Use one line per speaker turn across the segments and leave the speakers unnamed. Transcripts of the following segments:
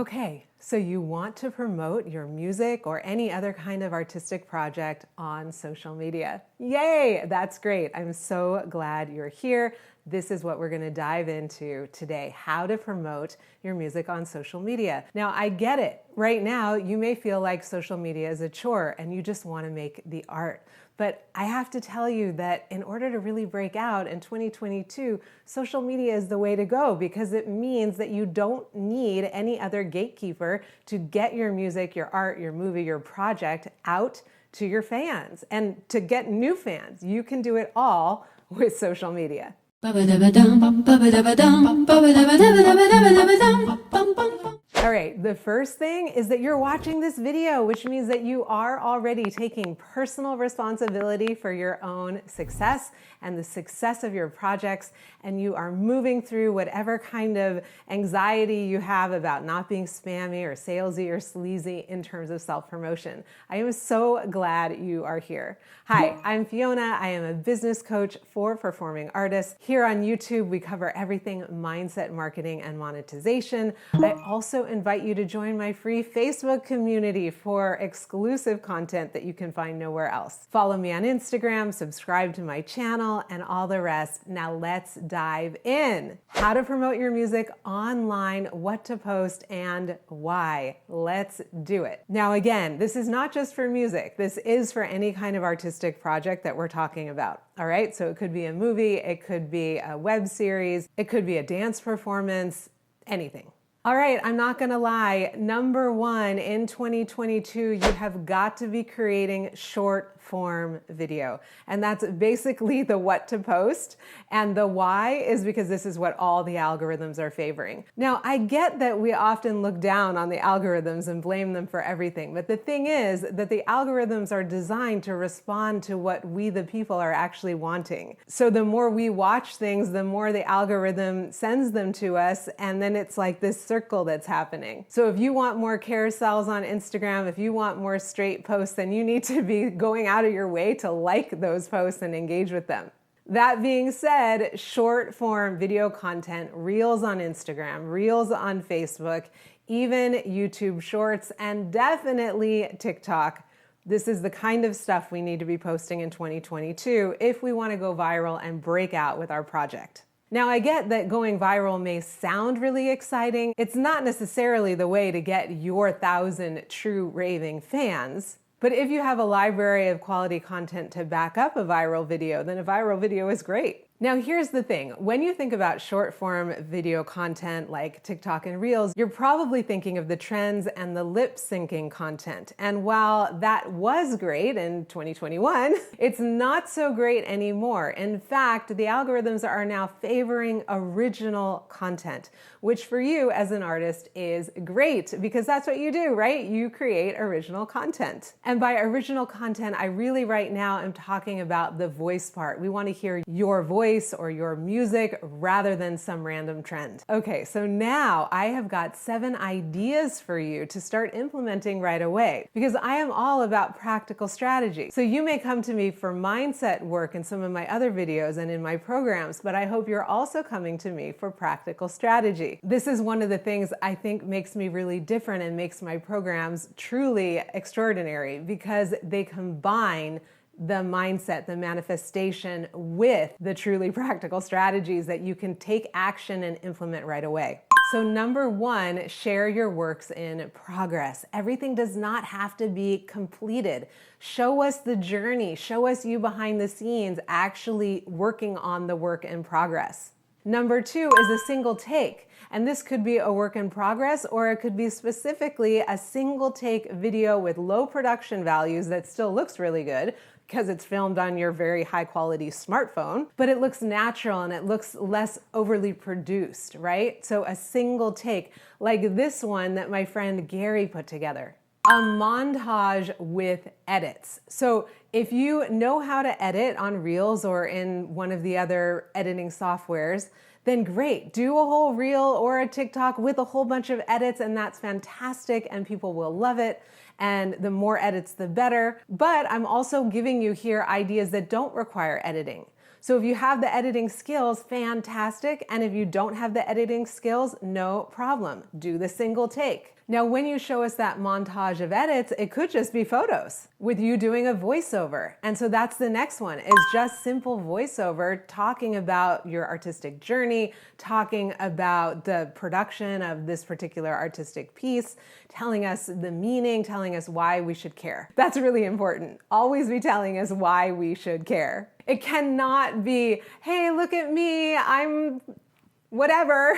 Okay, so you want to promote your music or any other kind of artistic project on social media. Yay, that's great. I'm so glad you're here. This is what we're going to dive into today, how to promote your music on social media. Now, I get it. Right now, you may feel like social media is a chore and you just want to make the art. But I have to tell you that in order to really break out in 2022, social media is the way to go because it means that you don't need any other gatekeeper to get your music, your art, your movie, your project out to your fans and to get new fans. You can do it all with social media. All right, the first thing is that you're watching this video, which means that you are already taking personal responsibility for your own success and the success of your projects, and you are moving through whatever kind of anxiety you have about not being spammy or salesy or sleazy in terms of self-promotion. I am so glad you are here. Hi, I'm Fiona. I am a business coach for performing artists. Here on YouTube, we cover everything mindset, marketing, and monetization. I also invite you to join my free Facebook community for exclusive content that you can find nowhere else. Follow me on Instagram, subscribe to my channel, and all the rest. Now let's dive in. How to promote your music online, what to post, and why. Let's do it. Now again, this is not just for music. This is for any kind of artistic project that we're talking about. All right, so it could be a movie, it could be a web series, it could be a dance performance, anything. All right, I'm not gonna lie. Number one, in 2022, you have got to be creating short form video. And that's basically the what to post. And the why is because this is what all the algorithms are favoring. Now, I get that we often look down on the algorithms and blame them for everything. But the thing is that the algorithms are designed to respond to what we, the people, are actually wanting. So the more we watch things, the more the algorithm sends them to us. And then it's like this circle that's happening. So if you want more carousels on Instagram, if you want more straight posts, then you need to be going out of your way to like those posts and engage with them. That being said, short form video content, reels on Instagram, reels on Facebook, even YouTube shorts, and definitely TikTok. This is the kind of stuff we need to be posting in 2022 if we want to go viral and break out with our project. Now, I get that going viral may sound really exciting. It's not necessarily the way to get your 1,000 true raving fans. But if you have a library of quality content to back up a viral video, then a viral video is great. Now, here's the thing. When you think about short form video content like TikTok and Reels, you're probably thinking of the trends and the lip syncing content. And while that was great in 2021, it's not so great anymore. In fact, the algorithms are now favoring original content, which for you as an artist is great because that's what you do, right? You create original content. And by original content, I really right now am talking about the voice part. We want to hear your voice or your music rather than some random trend. Okay, so now I have got 7 ideas for you to start implementing right away because I am all about practical strategy. So you may come to me for mindset work in some of my other videos and in my programs, but I hope you're also coming to me for practical strategy. This is one of the things I think makes me really different and makes my programs truly extraordinary because they combine the mindset, the manifestation with the truly practical strategies that you can take action and implement right away. So number one, share your works in progress. Everything does not have to be completed. Show us the journey. Show us you behind the scenes actually working on the work in progress. Number two is a single take. And this could be a work in progress, or it could be specifically a single take video with low production values that still looks really good because it's filmed on your very high quality smartphone, but it looks natural and it looks less overly produced, right? So a single take like this one that my friend Gary put together. A montage with edits. So if you know how to edit on Reels or in one of the other editing softwares, then great. Do a whole reel or a TikTok with a whole bunch of edits, and that's fantastic, and people will love it. And the more edits, the better. But I'm also giving you here ideas that don't require editing. So if you have the editing skills, fantastic. And if you don't have the editing skills, no problem. Do the single take. Now, when you show us that montage of edits, it could just be photos with you doing a voiceover. And so that's the next one, is just simple voiceover talking about your artistic journey, talking about the production of this particular artistic piece, telling us the meaning, telling us why we should care. That's really important. Always be telling us why we should care. It cannot be, hey, look at me, I'm whatever.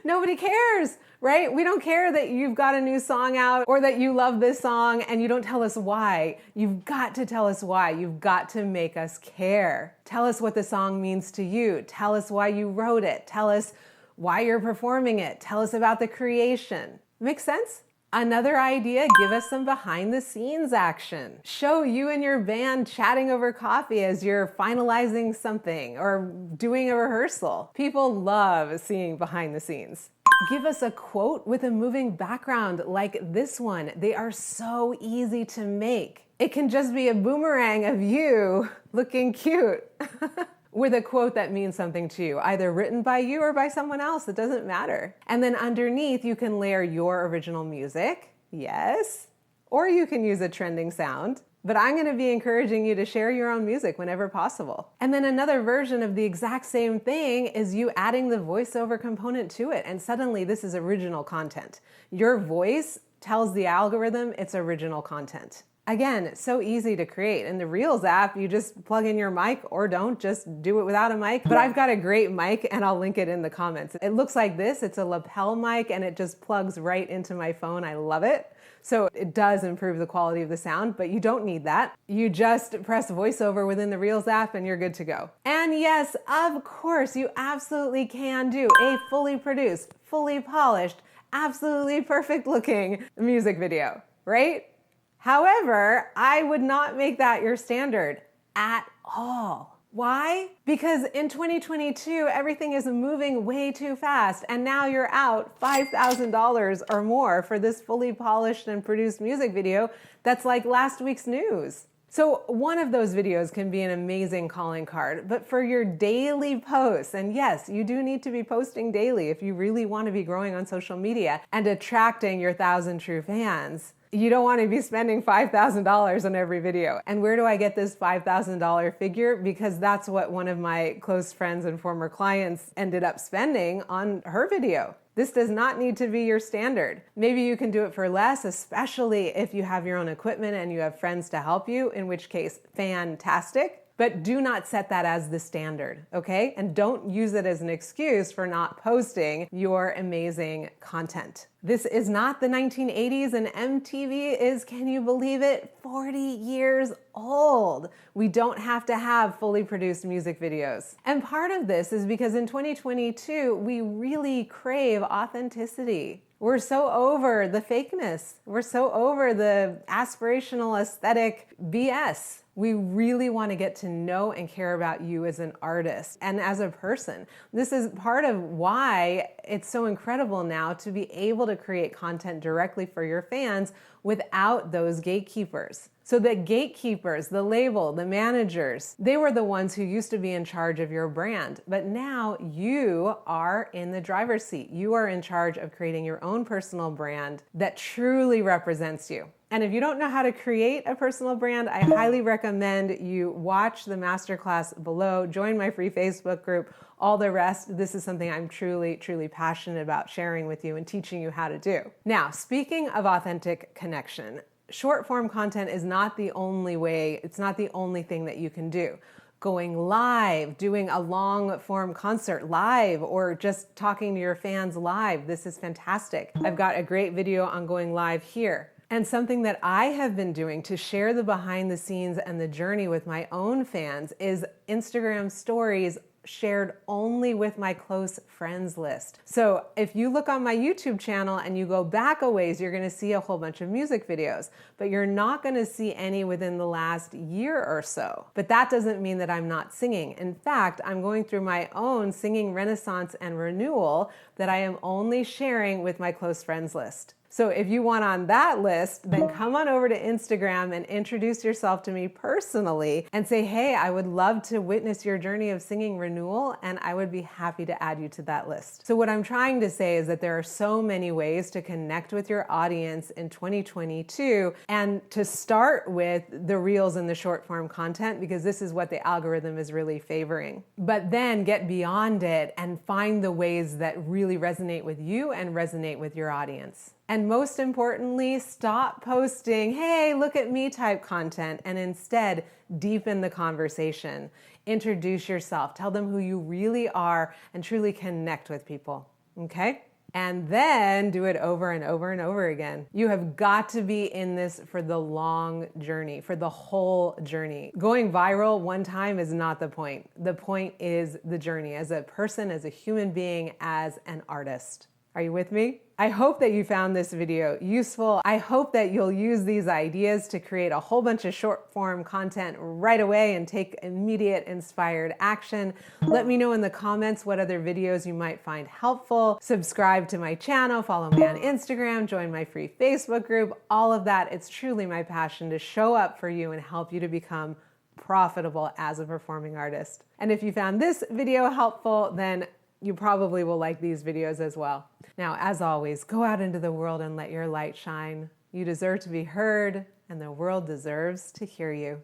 Nobody cares, right? We don't care that you've got a new song out or that you love this song and you don't tell us why. You've got to tell us why. You've got to make us care. Tell us what the song means to you. Tell us why you wrote it. Tell us why you're performing it. Tell us about the creation. Make sense? Another idea, give us some behind the scenes action. Show you and your band chatting over coffee as you're finalizing something or doing a rehearsal. People love seeing behind the scenes. Give us a quote with a moving background like this one. They are so easy to make. It can just be a boomerang of you looking cute. With a quote that means something to you, either written by you or by someone else, it doesn't matter. And then underneath, you can layer your original music, yes, or you can use a trending sound, but I'm gonna be encouraging you to share your own music whenever possible. And then another version of the exact same thing is you adding the voiceover component to it, and suddenly this is original content. Your voice tells the algorithm it's original content. Again, so easy to create. In the Reels app, you just plug in your mic or don't, just do it without a mic. But I've got a great mic and I'll link it in the comments. It looks like this, it's a lapel mic and it just plugs right into my phone. I love it. So it does improve the quality of the sound, but you don't need that. You just press voiceover within the Reels app and you're good to go. And yes, of course, you absolutely can do a fully produced, fully polished, absolutely perfect looking music video, right? However, I would not make that your standard at all. Why? Because in 2022, everything is moving way too fast, and now you're out $5,000 or more for this fully polished and produced music video that's like last week's news. So one of those videos can be an amazing calling card, but for your daily posts, and yes, you do need to be posting daily if you really want to be growing on social media and attracting your 1,000 true fans, you don't want to be spending $5,000 on every video. And where do I get this $5,000 figure? Because that's what one of my close friends and former clients ended up spending on her video. This does not need to be your standard. Maybe you can do it for less, especially if you have your own equipment and you have friends to help you, in which case, fantastic. But do not set that as the standard, okay? And don't use it as an excuse for not posting your amazing content. This is not the 1980s and MTV is, can you believe it, 40 years old. We don't have to have fully produced music videos. And part of this is because in 2022, we really crave authenticity. We're so over the fakeness. We're so over the aspirational aesthetic BS. We really want to get to know and care about you as an artist and as a person. This is part of why it's so incredible now to be able to create content directly for your fans without those gatekeepers. So the gatekeepers, the label, the managers, they were the ones who used to be in charge of your brand. But now you are in the driver's seat. You are in charge of creating your own personal brand that truly represents you. And if you don't know how to create a personal brand, I highly recommend you watch the masterclass below, join my free Facebook group, all the rest. This is something I'm truly, truly passionate about sharing with you and teaching you how to do. Now, speaking of authentic connection, short form content is not the only way, it's not the only thing that you can do. Going live, doing a long form concert live, or just talking to your fans live, this is fantastic. I've got a great video on going live here. And something that I have been doing to share the behind the scenes and the journey with my own fans is Instagram stories shared only with my close friends list. So if you look on my YouTube channel and you go back a ways, you're gonna see a whole bunch of music videos, but you're not gonna see any within the last year or so. But that doesn't mean that I'm not singing. In fact, I'm going through my own singing renaissance and renewal that I am only sharing with my close friends list. So if you want on that list, then come on over to Instagram and introduce yourself to me personally and say, hey, I would love to witness your journey of singing renewal, and I would be happy to add you to that list. So what I'm trying to say is that there are so many ways to connect with your audience in 2022, and to start with the reels and the short form content, because this is what the algorithm is really favoring. But then get beyond it and find the ways that really resonate with you and resonate with your audience. And most importantly, stop posting, hey, look at me type content, and instead deepen the conversation. Introduce yourself, tell them who you really are, and truly connect with people, okay? And then do it over and over and over again. You have got to be in this for the long journey, for the whole journey. Going viral one time is not the point. The point is the journey as a person, as a human being, as an artist. Are you with me? I hope that you found this video useful. I hope that you'll use these ideas to create a whole bunch of short form content right away and take immediate inspired action. Let me know in the comments what other videos you might find helpful. Subscribe to my channel, follow me on Instagram, join my free Facebook group, all of that. It's truly my passion to show up for you and help you to become profitable as a performing artist. And if you found this video helpful, then you probably will like these videos as well. Now, as always, go out into the world and let your light shine. You deserve to be heard, and the world deserves to hear you.